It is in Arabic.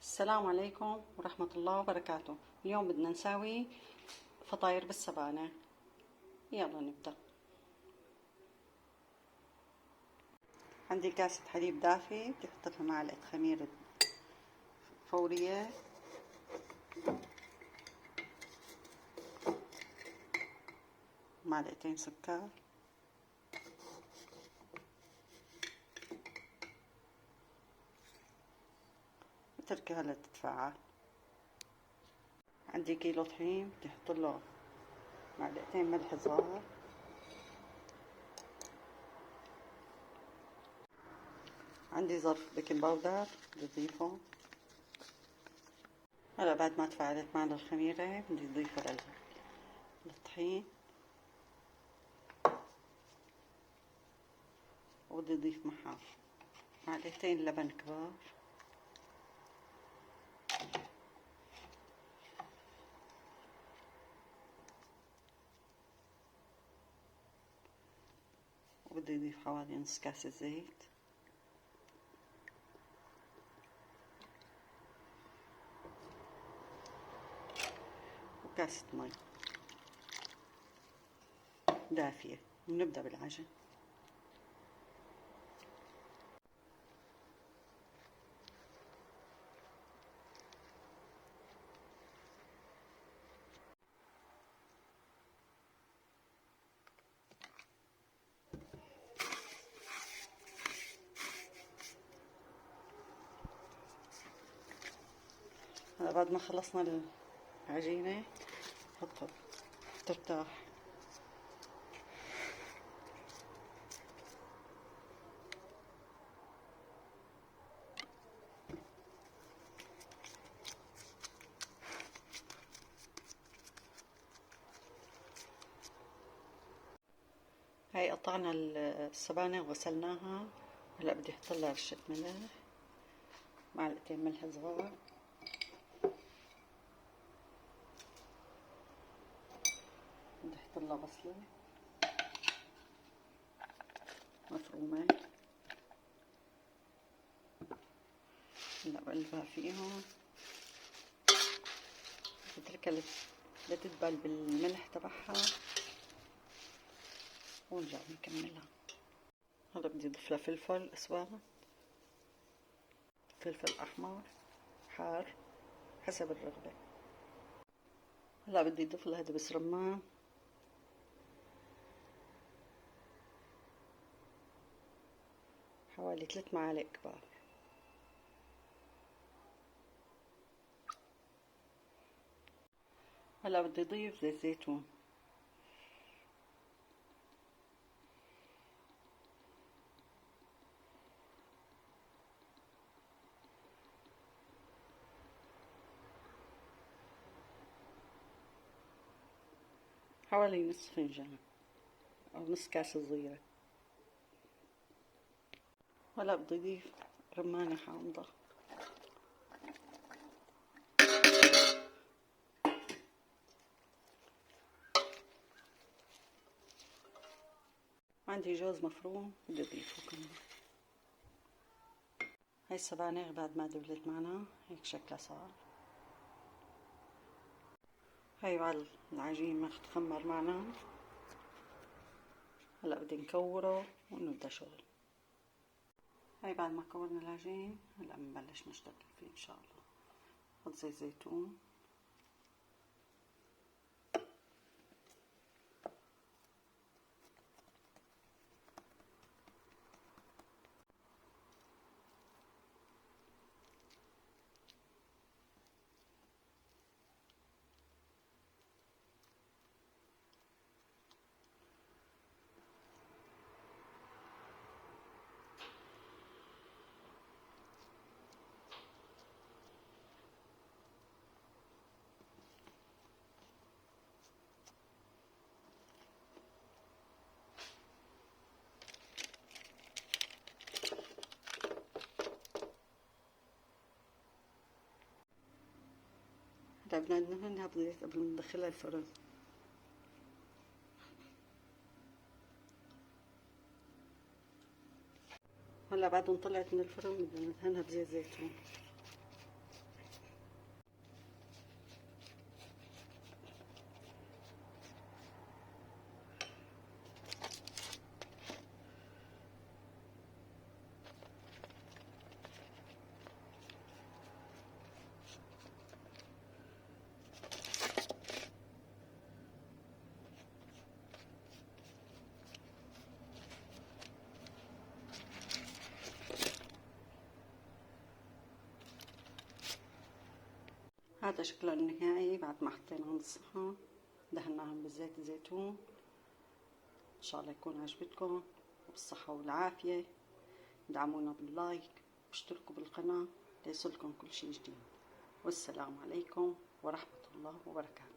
السلام عليكم ورحمة الله وبركاته. اليوم بدنا نساوي فطاير بالسبانخ. يلا نبدأ. عندي كاسة حليب دافي، بدي احط لها معلقة خميرة فورية، معلقتين سكر، بتركيها لتتفاعل. عندي كيلو طحين، بدي احط له معلقتين ملح صغار، عندي ظرف بيكنج باودر بدي اضيفه. هلا بعد ما تفاعلت معنا الخميرة بدي اضيفها للطحين، وبدي اضيف معها معلقتين لبن كبار، وبدي اضيف حوالي نص كاسة زيت، وكاسة مي دافية، ونبدأ بالعجن. هلا بعد ما خلصنا العجينة نحطها ترتاح. هاي قطعنا السبانخ وغسلناها. هلا بدي احط لها رشة ملح، معلقتين ملح صغار، بدي احط لها بصلة مفرومة. هلا بقلبها فيهم، بتركها لتدبل بالملح تبعها، ونرجع نكملها. هلا بدي اضيف لها فلفل اسود، فلفل احمر حار حسب الرغبة. هلا بدي اضيف لها دبس رمان، حوالي 3 معالق كبار. هلا بدي اضيف زيت زيتون، حوالي نص فنجان او نص كاسة صغيرة. هلا بدي اضيف رمانة حامضة، عندي جوز مفروم بدي اضيفه كمان. هاي السبانخ بعد ما دبلت معنا هيك شكلها صار. هاي بعد العجين ما تخمر معنا، هلا بدي نكوره ونبدا شغل. هاي بعد ما كورنا العجين هلا بنبلش نشتغل فيه ان شاء الله. نحط زيت زيتون، هلا بدنا ندهنها بزيت قبل ما ندخلها الفرن. هلا بعد ما طلعت من الفرن بدنا ندهنها بزيت زيتون. هذا شكله النهائي بعد ما حطيناهم بالصحن، دهناهم بزيت الزيتون. إن شاء الله يكون عجبتكم وبالصحة والعافية. دعمونا باللايك واشتركوا بالقناة ليصلكم كل شي جديد. والسلام عليكم ورحمة الله وبركاته.